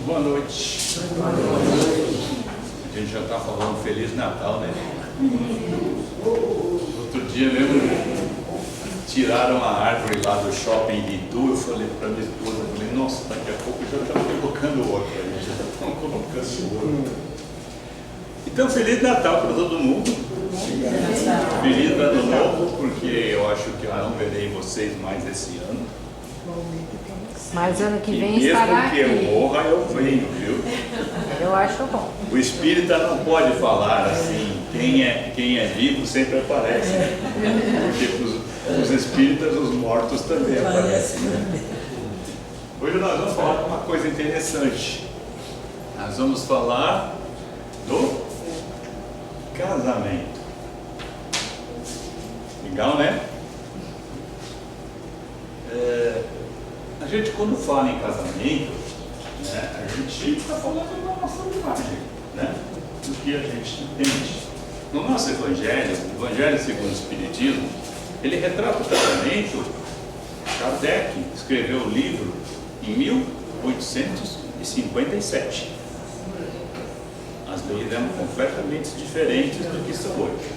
Boa noite. A gente já está falando Feliz Natal, né? Outro dia mesmo tiraram a árvore lá do shopping de Itu. Eu falei para minha esposa, nossa, daqui a pouco já estão colocando outra, já estão colocando outra. Então, Feliz Natal para todo mundo. Feliz Ano Novo, porque eu acho que eu não verei vocês mais esse ano. Mas ano que vem mesmo estará que aqui. eu morra, eu venho, viu? Eu acho bom. O espírita não pode falar assim, quem é vivo sempre aparece, porque para os espíritas os mortos também aparecem. Hoje nós vamos falar de uma coisa interessante. Nós vamos falar do casamento. Legal, né? A gente, quando fala em casamento, né, a gente está falando da nossa linguagem, né, do que a gente entende. No nosso Evangelho, o Evangelho segundo o Espiritismo, ele retrata o casamento. Kardec escreveu o livro em 1857. As leis eram completamente diferentes do que são hoje.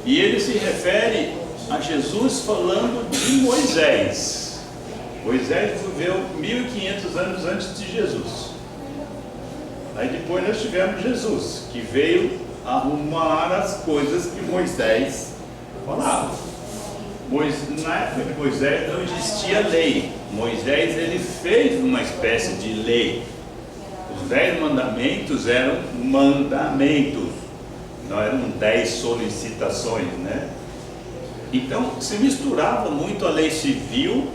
E ele se refere a Jesus falando de Moisés. Moisés viveu 1500 anos antes de Jesus. Aí depois nós tivemos Jesus, que veio arrumar as coisas que Moisés falava. Na época de Moisés não existia lei. Moisés, ele fez uma espécie de lei. Os 10 mandamentos eram mandamentos, não eram 10 solicitações, né? Então se misturava muito a lei civil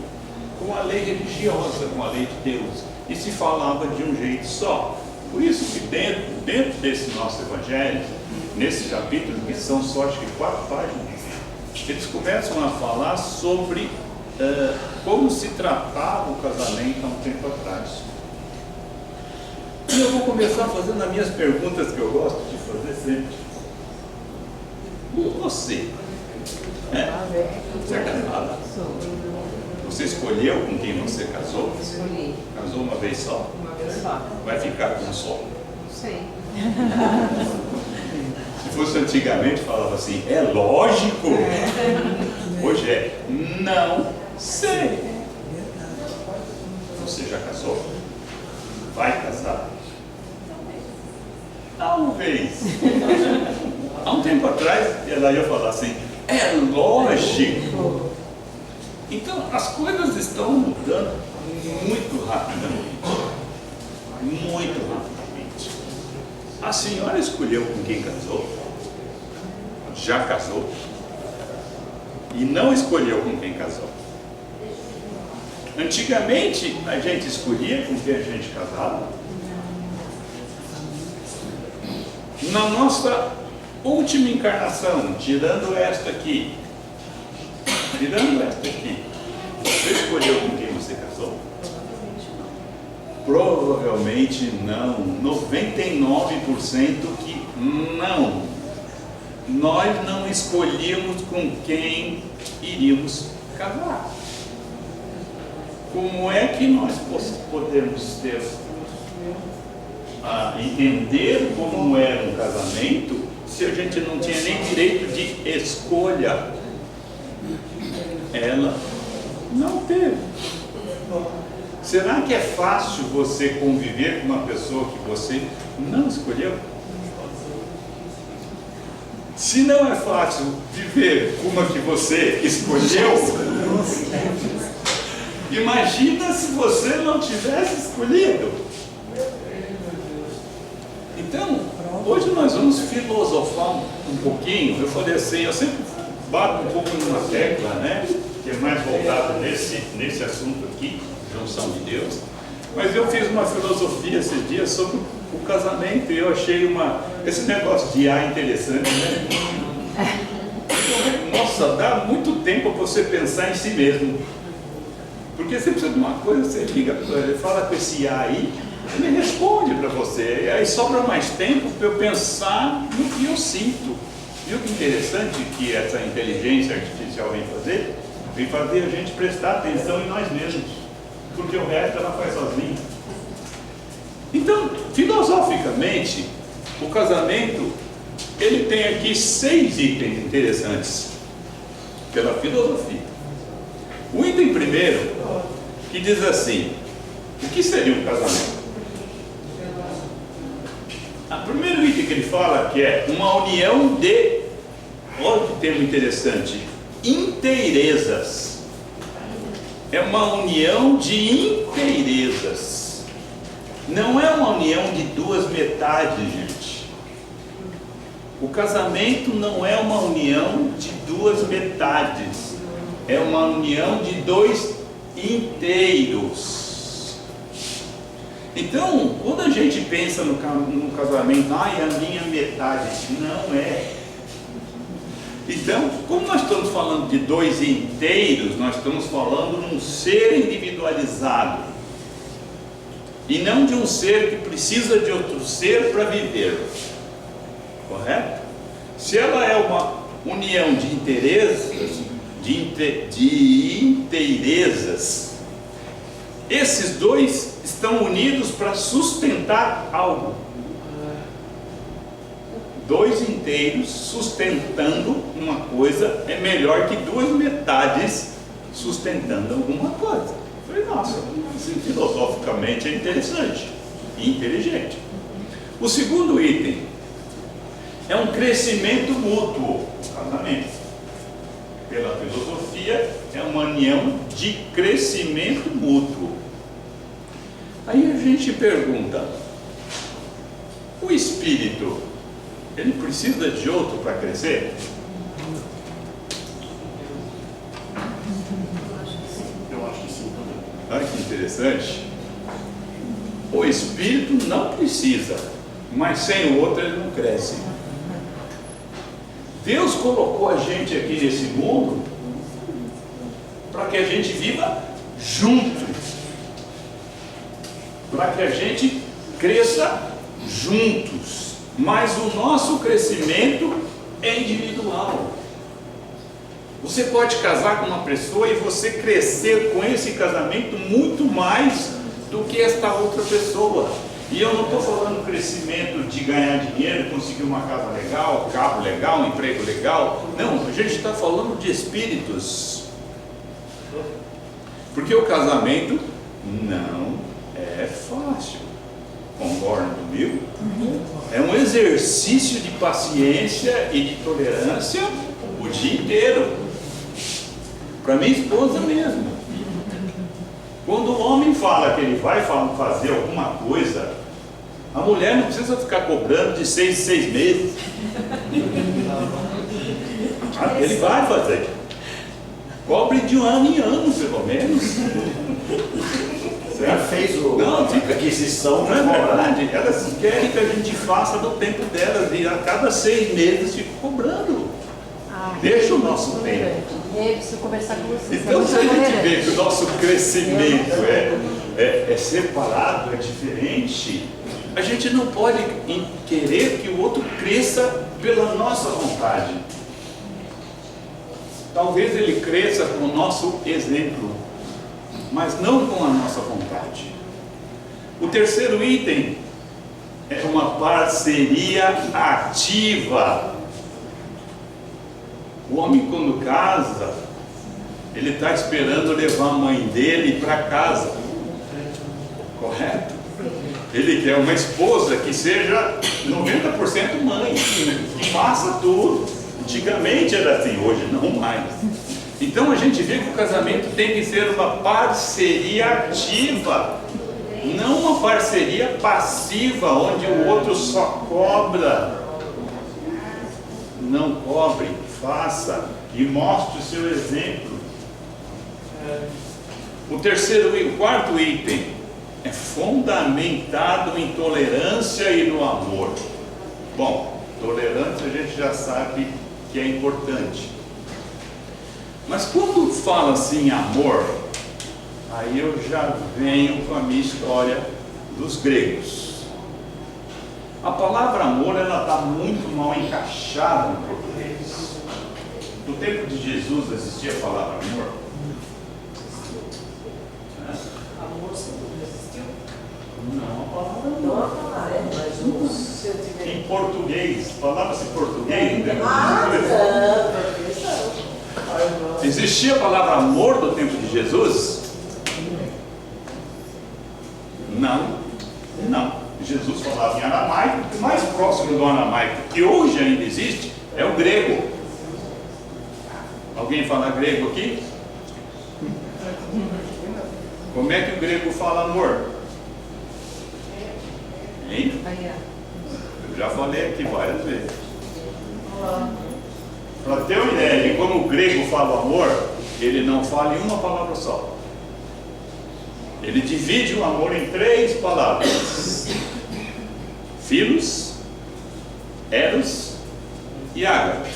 com a lei religiosa, com a lei de Deus, e se falava de um jeito só. Por isso que dentro desse nosso Evangelho, nesse capítulo, que são só acho que 4 páginas, eles começam a falar sobre como se tratava o casamento há um tempo atrás. E eu vou começar fazendo as minhas perguntas que eu gosto de fazer sempre. Você é casada? Você escolheu com quem você casou? Escolhi. Casou uma vez só? Uma vez só. Vai ficar com um só? Não sei. Se fosse antigamente, falava assim, é lógico. Hoje é, não sei. Você já casou? Vai casar? Talvez. Há um tempo atrás, ela ia falar assim, é lógico. Então, as coisas estão mudando muito rapidamente. Muito rapidamente. A senhora escolheu com quem casou? Já casou? E não escolheu com quem casou? Antigamente, a gente escolhia com quem a gente casava. Na nossa última encarnação, tirando esta aqui, você escolheu com quem você casou? Provavelmente não. 99% que não. Nós não escolhemos com quem iríamos casar. Como é que nós podemos entender como era um casamento se a gente não tinha nem direito de escolha? Ela não teve. Será que é fácil você conviver com uma pessoa que você não escolheu? Se não é fácil viver com uma que você escolheu, imagina se você não tivesse escolhido. Então, hoje nós vamos filosofar um pouquinho. Eu falei assim, eu sempre bato um pouco numa tecla, né? Que é mais voltado nesse assunto aqui, junção de Deus. Mas eu fiz uma filosofia esses dias sobre o casamento e eu achei esse negócio de interessante, né? Nossa, dá muito tempo para você pensar em si mesmo. Porque você precisa de uma coisa, você liga, fala com esse aí, ele responde para você. E aí sobra mais tempo para eu pensar no que eu sinto. Viu que interessante que essa inteligência artificial vem fazer? Vem fazer a gente prestar atenção em nós mesmos. Porque o resto ela faz sozinha. Então, filosoficamente, o casamento, ele tem aqui 6 itens interessantes, pela filosofia. O item primeiro, que diz assim, o que seria um casamento? O primeiro item que ele fala que é uma união de, olha que termo interessante, inteirezas. É uma união de inteirezas. Não é uma união de 2 metades, gente. O casamento não é uma união de 2 metades. É uma união de 2 inteiros. Então, quando a gente pensa no casamento, ai, a minha metade, não é. Então, como nós estamos falando de 2 inteiros, nós estamos falando de um ser individualizado e não de um ser que precisa de outro ser para viver, correto? Se ela é uma união de inteirezas, de inteirezas, esses 2 estão unidos para sustentar algo. 2 inteiros sustentando uma coisa é melhor que 2 metades sustentando alguma coisa. Eu falei, nossa, assim, filosoficamente é interessante e inteligente. O segundo item é um crescimento mútuo, casamento. Pela filosofia, é uma união de crescimento mútuo. Aí a gente pergunta, o espírito, ele precisa de outro para crescer? Eu acho que sim também. Olha que interessante. O espírito não precisa, mas sem o outro ele não cresce. Deus colocou a gente aqui nesse mundo para que a gente viva junto, para que a gente cresça juntos, mas o nosso crescimento é individual. Você pode casar com uma pessoa e você crescer com esse casamento muito mais do que esta outra pessoa. E eu não estou falando crescimento de ganhar dinheiro, conseguir uma casa legal, carro legal, emprego legal. Não, a gente está falando de espíritos. Porque o casamento não é fácil. Concordam comigo? É um exercício de paciência e de tolerância o dia inteiro. Para minha esposa mesmo. Quando o homem fala que ele vai fazer alguma coisa, a mulher não precisa ficar cobrando de 6 em 6 meses. Ele vai fazer. Cobre de ano em ano, pelo menos. Já fez a aquisição. Não é verdade? Elas querem que a gente faça do tempo delas e a cada 6 meses fica cobrando. Deixa o nosso tempo. Eu preciso conversar com vocês. Então, se a gente vê que o nosso crescimento é separado, é diferente, a gente não pode querer que o outro cresça pela nossa vontade. Talvez ele cresça com o nosso exemplo, mas não com a nossa vontade. O terceiro item é uma parceria ativa. O homem, quando casa, ele está esperando levar a mãe dele para casa, correto? Ele quer uma esposa que seja 90% mãe, que faça tudo. Antigamente era assim, hoje não mais. Então a gente vê que o casamento tem que ser uma parceria ativa, não uma parceria passiva, onde o outro só cobra. Não cobre, faça e mostre o seu exemplo. O quarto item é fundamentado em tolerância e no amor. Bom, tolerância a gente já sabe que é importante. Mas quando fala assim amor, aí eu já venho com a minha história dos gregos. A palavra amor, ela está muito mal encaixada no português. No tempo de Jesus existia a palavra amor? Amor sempre existiu? Não, a palavra Não a palavra, mas o sentimento. Em português, falava-se português, né? Não, professor. Existia a palavra amor no tempo de Jesus? Não. Jesus falava em aramaico, o mais próximo do aramaico, que hoje ainda existe, é o grego. Alguém fala grego aqui? Como é que o grego fala amor? Hein? Eu já falei aqui várias vezes. Para ter uma ideia de como o grego fala amor, ele não fala em uma palavra só. Ele divide o amor em 3 palavras: Philos, Eros e Ágape.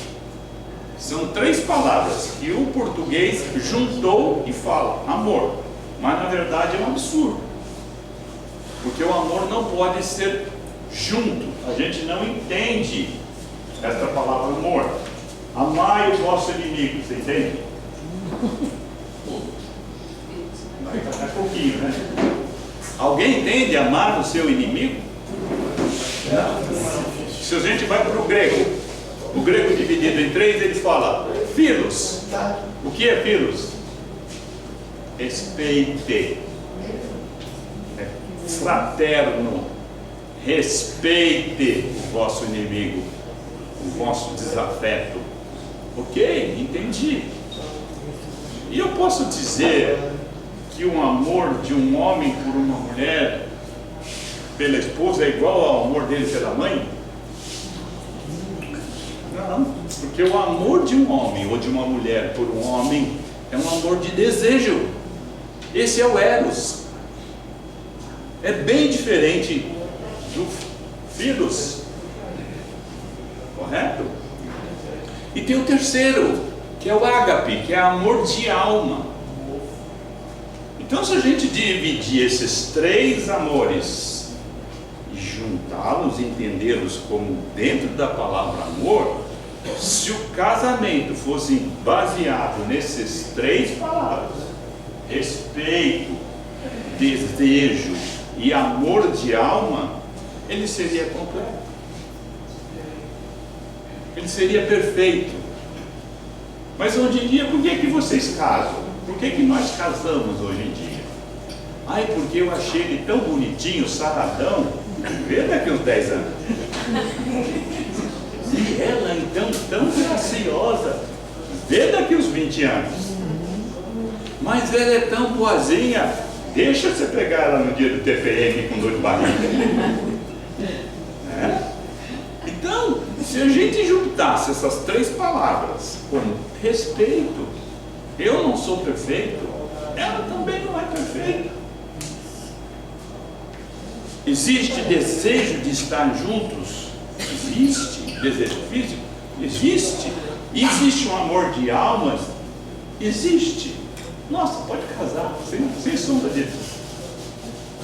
São 3 palavras que o português juntou e fala amor. Mas na verdade é um absurdo, porque o amor não pode ser junto. A gente não entende essa palavra amor. Amai o vosso inimigo, você entende? É pouquinho, né? Alguém entende amar o seu inimigo? Não. Se a gente vai para o grego dividido em 3, ele fala philos. O que é philos? Respeite. Fraterno. Respeite o vosso inimigo, o vosso desafeto. Ok, entendi. E eu posso dizer que o amor de um homem por uma mulher, pela esposa, é igual ao amor dele pela mãe? Não, porque o amor de um homem ou de uma mulher por um homem é um amor de desejo. Esse é o Eros. É bem diferente do Philos. Correto? E tem o terceiro, que é o Ágape, que é amor de alma. Então, se a gente dividir esses 3 amores e juntá-los, entendê-los como dentro da palavra amor, se o casamento fosse baseado nesses 3 palavras, respeito, desejo e amor de alma, ele seria completo. Ele seria perfeito. Mas hoje em dia, por que vocês casam? Por que nós casamos hoje em dia? Ai, porque eu achei ele tão bonitinho, saradão. Vê daqui uns 10 anos. E ela então tão graciosa. Vê daqui uns 20 anos. Mas ela é tão boazinha. Deixa você pegar ela no dia do TPM com dor de barriga. Então, se a gente juntasse essas 3 palavras como respeito, eu não sou perfeito, ela também não é perfeita. Existe desejo de estar juntos? Existe. Desejo físico? Existe. E existe um amor de almas? Existe. Nossa, pode casar, sem sombra disso.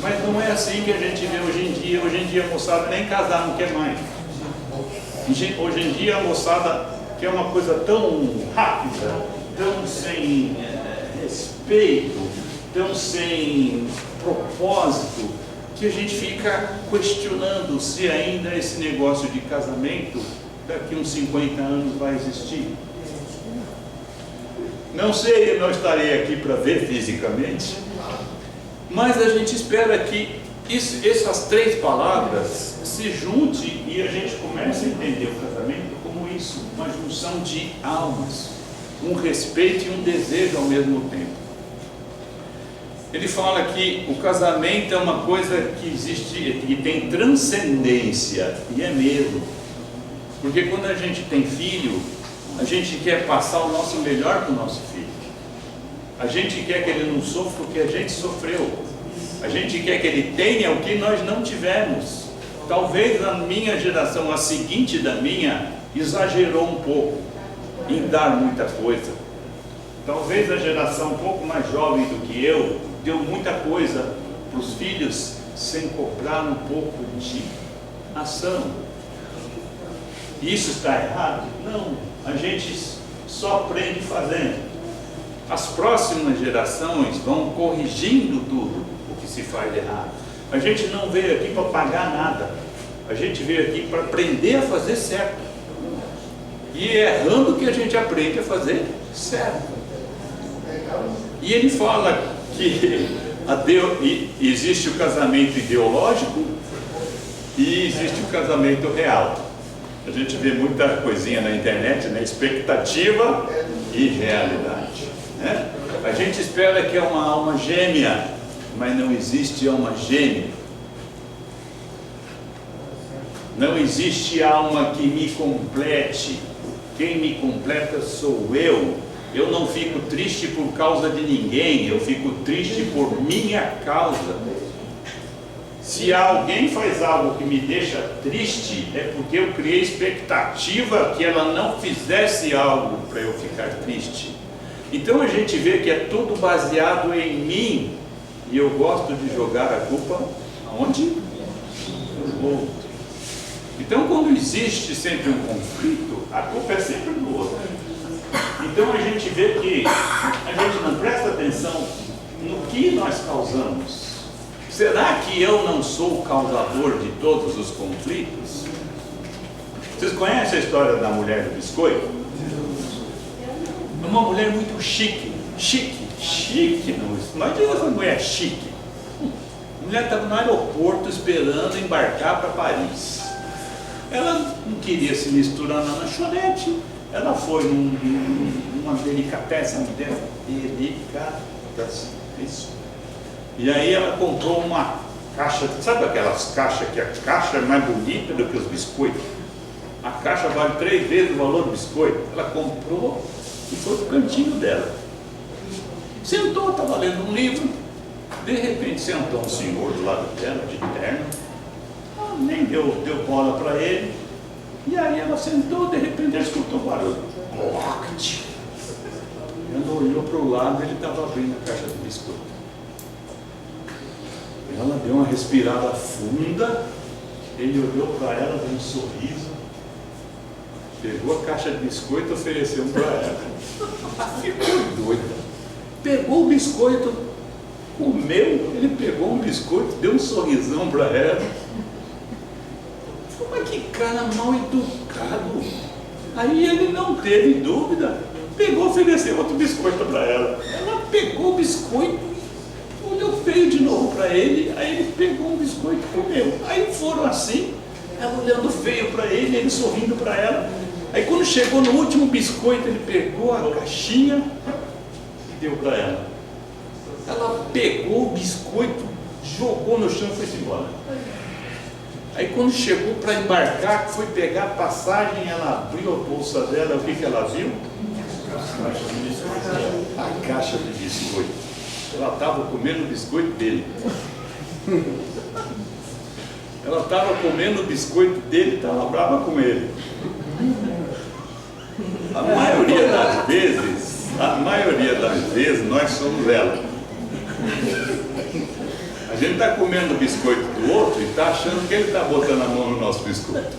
Mas não é assim que a gente vê hoje em dia. Hoje em dia a moçada nem casar não quer mais. Hoje em dia a moçada quer uma coisa tão rápida, tão sem respeito, tão sem propósito, que a gente fica questionando se ainda esse negócio de casamento daqui uns 50 anos vai existir. Não sei, eu não estarei aqui para ver fisicamente, mas a gente espera que essas 3 palavras se juntem e a gente comece a entender o casamento como isso, uma junção de almas, um respeito e um desejo ao mesmo tempo. Ele fala que o casamento é uma coisa que existe, que tem transcendência, e é mesmo, porque quando a gente tem filho, a gente quer passar o nosso melhor para o nosso filho. A gente quer que ele não sofra o que a gente sofreu. A gente quer que ele tenha o que nós não tivemos. Talvez a minha geração, a seguinte da minha, exagerou um pouco em dar muita coisa. Talvez a geração um pouco mais jovem do que eu deu muita coisa para os filhos sem cobrar um pouco de ação. Isso está errado? Não. A gente só aprende fazendo. As próximas gerações vão corrigindo tudo o que se faz errado. A gente não veio aqui para pagar nada. A gente veio aqui para aprender a fazer certo. E é errando que a gente aprende a fazer certo. E ele fala que existe o casamento ideológico e existe o casamento real. A gente vê muita coisinha na internet, né? Expectativa e realidade, né? A gente espera que é uma alma gêmea, mas não existe alma gêmea. Não existe alma que me complete. Quem me completa sou eu. Eu não fico triste por causa de ninguém, eu fico triste por minha causa. Se alguém faz algo que me deixa triste, é porque eu criei expectativa que ela não fizesse algo para eu ficar triste. Então a gente vê que é tudo baseado em mim, e eu gosto de jogar a culpa aonde? No outro. Então quando existe sempre um conflito, a culpa é sempre do outro. Então a gente vê que a gente não presta atenção no que nós causamos. Será que eu não sou o causador de todos os conflitos? Vocês conhecem a história da mulher do biscoito? Uma mulher muito chique, não adianta essa mulher chique. A mulher estava no aeroporto esperando embarcar para Paris. Ela não queria se misturar na lanchonete, ela foi numa delicatessen dessa, isso. E aí ela comprou uma caixa, sabe aquelas caixas que a caixa é mais bonita do que os biscoitos? A caixa vale 3 vezes o valor do biscoito. Ela comprou e foi pro cantinho dela. Sentou, estava lendo um livro, de repente sentou um senhor do lado dela, de terno, nem deu bola para ele, e aí ela sentou, de repente ele escutou um barulho. Ela olhou para o lado e ele estava abrindo a caixa de biscoito. Ela deu uma respirada funda, ele olhou para ela, deu um sorriso, pegou a caixa de biscoito e ofereceu para ela. Ficou doida. Pegou o biscoito, comeu, ele pegou um biscoito, deu um sorrisão para ela. Mas que cara mal educado. Aí ele não teve dúvida, pegou e ofereceu outro biscoito para ela. Ela pegou o biscoito, olhou feio de novo para ele, aí ele pegou um biscoito e comeu. Aí foram assim, ela olhando feio para ele sorrindo para ela. Aí quando chegou no último biscoito, ele pegou a caixinha e deu para ela. Ela pegou o biscoito, jogou no chão e foi embora. Aí quando chegou para embarcar, foi pegar a passagem, ela abriu a bolsa dela, o que ela viu? A caixa de biscoito. Ela estava comendo o biscoito dele. Ela estava comendo o biscoito dele e estava brava com ele. A maioria das vezes nós somos ela. A gente está comendo o biscoito do outro e está achando que ele está botando a mão no nosso biscoito.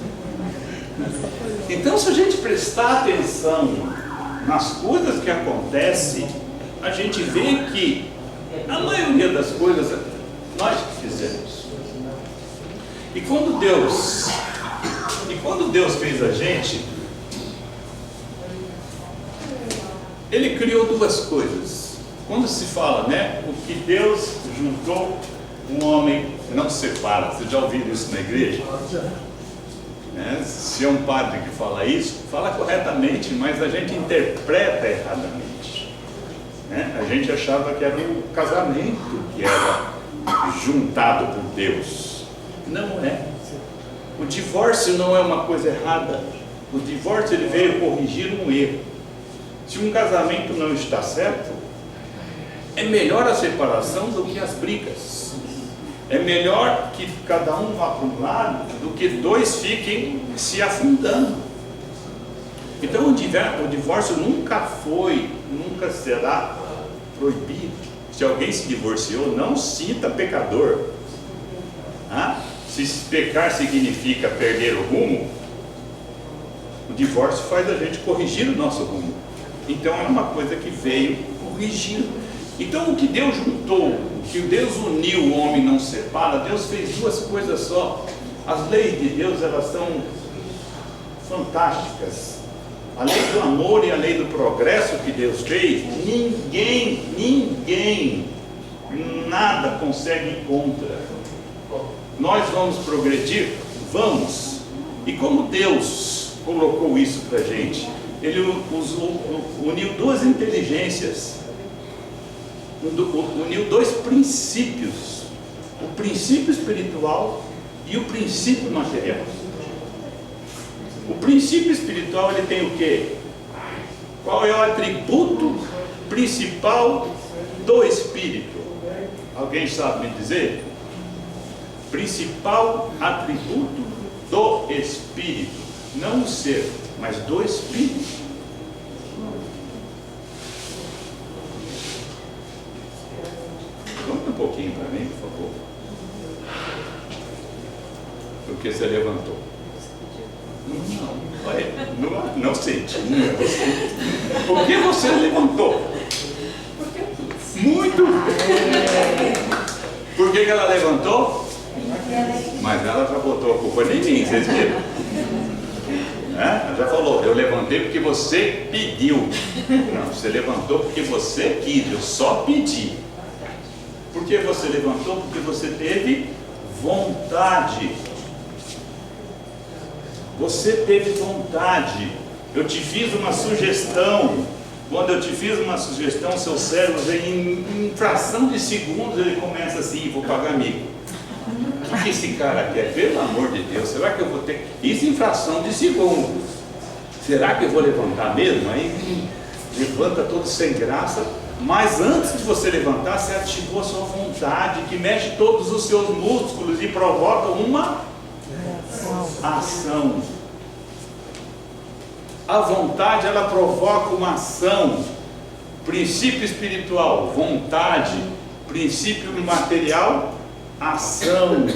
Então, se a gente prestar atenção nas coisas que acontecem, a gente vê que a maioria das coisas nós fizemos. E quando Deus fez a gente, Ele criou duas coisas. Quando se fala, né, o que Deus juntou, um homem não separa. Vocês já ouviram isso na igreja? Se é um padre que fala isso, fala corretamente, mas a gente interpreta erradamente. A gente achava que era o casamento que era juntado por Deus. Não é. O divórcio não é uma coisa errada. O divórcio ele veio corrigir um erro. Se um casamento não está certo, é melhor a separação do que as brigas. É melhor que cada um vá para um lado do que dois fiquem se afundando. Então o divórcio nunca será proibido. Se alguém se divorciou, não sinta pecador. Se pecar significa perder o rumo, o divórcio faz a gente corrigir o nosso rumo. Então é uma coisa que veio corrigir. Então o que Deus juntou, que Deus uniu, o homem não separa. Deus fez duas coisas só. As leis de Deus, elas são fantásticas. A lei do amor e a lei do progresso que Deus fez, ninguém, nada consegue ir contra. Nós vamos progredir? Vamos. E como Deus colocou isso para a gente? Ele uniu duas inteligências, uniu dois princípios, o princípio espiritual e o princípio material. O princípio espiritual, ele tem o quê? Qual é o atributo principal do Espírito? Alguém sabe me dizer? Principal atributo do Espírito, não o ser, mas do Espírito. Conta um pouquinho para mim, por favor. Porque você levantou. Não sente. Por que você levantou? Porque eu quis. Muito bem. Por que ela levantou? Mas ela já botou a culpa em mim, vocês viram? Ela já falou, eu levantei porque você pediu. Não, você levantou porque você quis, eu só pedi. Por que você levantou? Porque você teve vontade. Você teve vontade. Eu te fiz uma sugestão. Quando eu te fiz uma sugestão, seu cérebro, em fração de segundos, ele começa assim: vou pagar mico. O que esse cara quer? Pelo amor de Deus, será que eu vou ter... Isso em fração de segundos. Será que eu vou levantar mesmo? Aí levanta todo sem graça. Mas antes de você levantar, você ativou a sua vontade, que mexe todos os seus músculos e provoca uma ação. A vontade, ela provoca uma ação. Princípio espiritual, vontade. Princípio material, ação.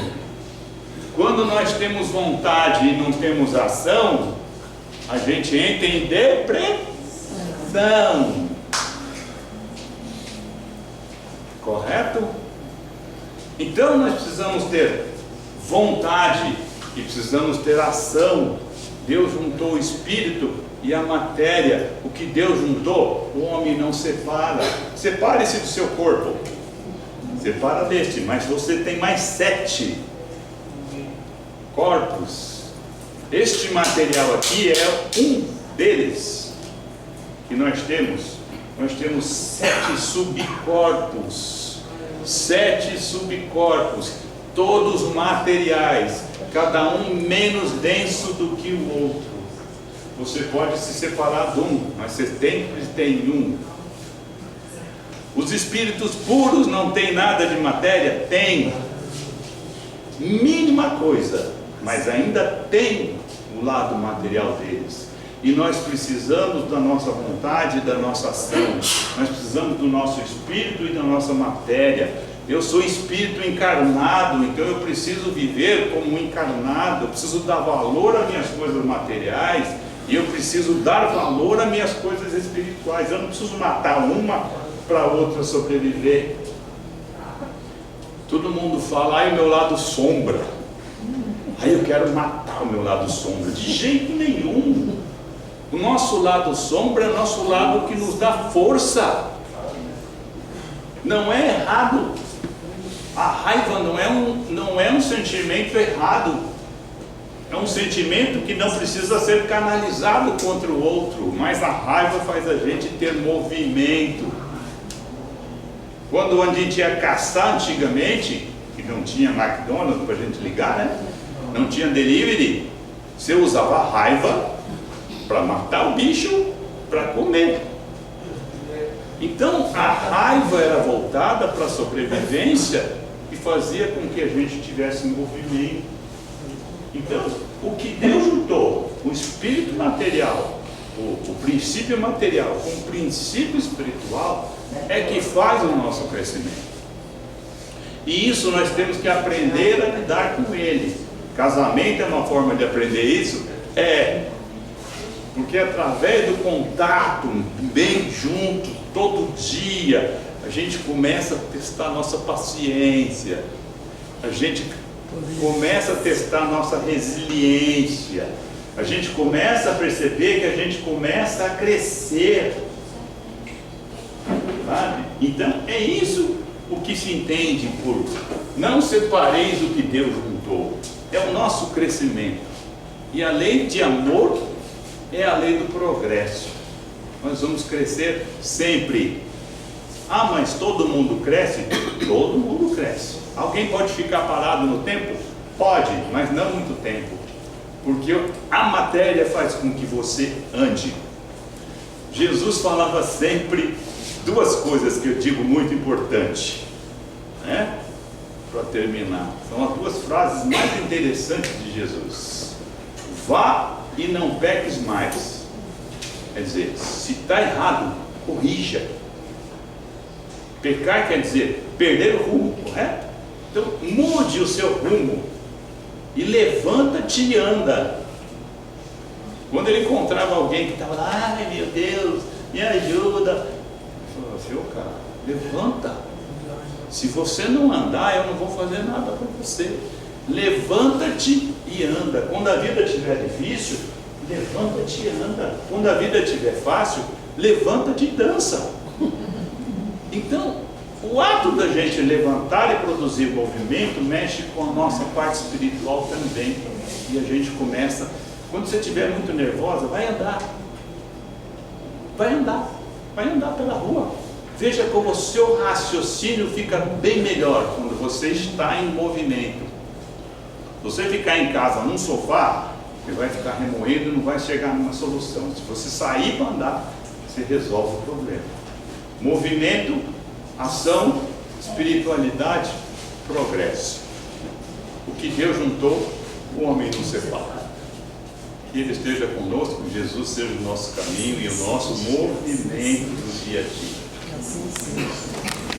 Quando nós temos vontade e não temos ação, a gente entra em depressão. Correto? Então nós precisamos ter vontade e precisamos ter ação. Deus juntou o espírito e a matéria. O que Deus juntou, o homem não separa. Separe-se do seu corpo. Separa deste, mas você tem mais 7 corpos. Este material aqui é um deles que nós temos. Nós temos 7 subcorpos. 7 subcorpos, todos materiais, cada um menos denso do que o outro. Você pode se separar de um, mas você sempre tem um. Os espíritos puros não têm nada de matéria? Tem. Mínima coisa, mas ainda tem o lado material deles. E nós precisamos da nossa vontade e da nossa ação. Nós precisamos do nosso espírito e da nossa matéria. Eu sou espírito encarnado, então eu preciso viver como encarnado. Eu preciso dar valor às minhas coisas materiais e eu preciso dar valor às minhas coisas espirituais. Eu não preciso matar uma para a outra sobreviver. Todo mundo fala: ai, o meu lado sombra. Aí eu quero matar o meu lado sombra. De jeito nenhum. O nosso lado sombra é o nosso lado que nos dá força. Não é errado. A raiva não é um sentimento errado. É um sentimento que não precisa ser canalizado contra o outro. Mas a raiva faz a gente ter movimento. Quando a gente ia caçar antigamente, que não tinha McDonald's para a gente ligar, né? Não tinha delivery, você usava a raiva para matar o bicho, para comer. Então a raiva era voltada para a sobrevivência e fazia com que a gente tivesse movimento. Então o que Deus juntou, o espírito material, o princípio material com o princípio espiritual, é que faz o nosso crescimento. E isso nós temos que aprender a lidar com ele. Casamento é uma forma de aprender isso? porque através do contato, bem junto, todo dia, a gente começa a testar nossa paciência, a gente começa a testar nossa resiliência, a gente começa a perceber que a gente começa a crescer, sabe? Então é isso o que se entende por não separeis o que Deus juntou, é o nosso crescimento. E a lei de amor é a lei do progresso. Nós vamos crescer sempre. Ah, mas todo mundo cresce? Todo mundo cresce. Alguém pode ficar parado no tempo? Pode, mas não muito tempo, porque a matéria faz com que você ande. Jesus falava sempre duas coisas que eu digo muito importante, né? Para terminar, são as duas frases mais interessantes de Jesus: vá e não peques mais. Quer dizer, se está errado, corrija. Pecar quer dizer perder o rumo, correto? Então mude o seu rumo e levanta-te e anda. Quando ele encontrava alguém que estava lá, ai meu Deus, me ajuda, ele falou: viu, cara, levanta. Se você não andar, eu não vou fazer nada para você. Levanta-te e anda. Quando a vida estiver difícil, levanta-te e anda. Quando a vida estiver fácil, levanta-te e dança. Então, o ato da gente levantar e produzir movimento mexe com a nossa parte espiritual também. E a gente começa, quando você estiver muito nervosa, vai andar. Vai andar. Vai andar pela rua. Veja como o seu raciocínio fica bem melhor quando você está em movimento. Você ficar em casa num sofá, você vai ficar remoendo e não vai chegar numa solução. Se você sair para andar, você resolve o problema. Movimento, ação, espiritualidade, progresso. O que Deus juntou, o homem não separa. Que Ele esteja conosco, que Jesus seja o nosso caminho e o nosso movimento do dia a dia.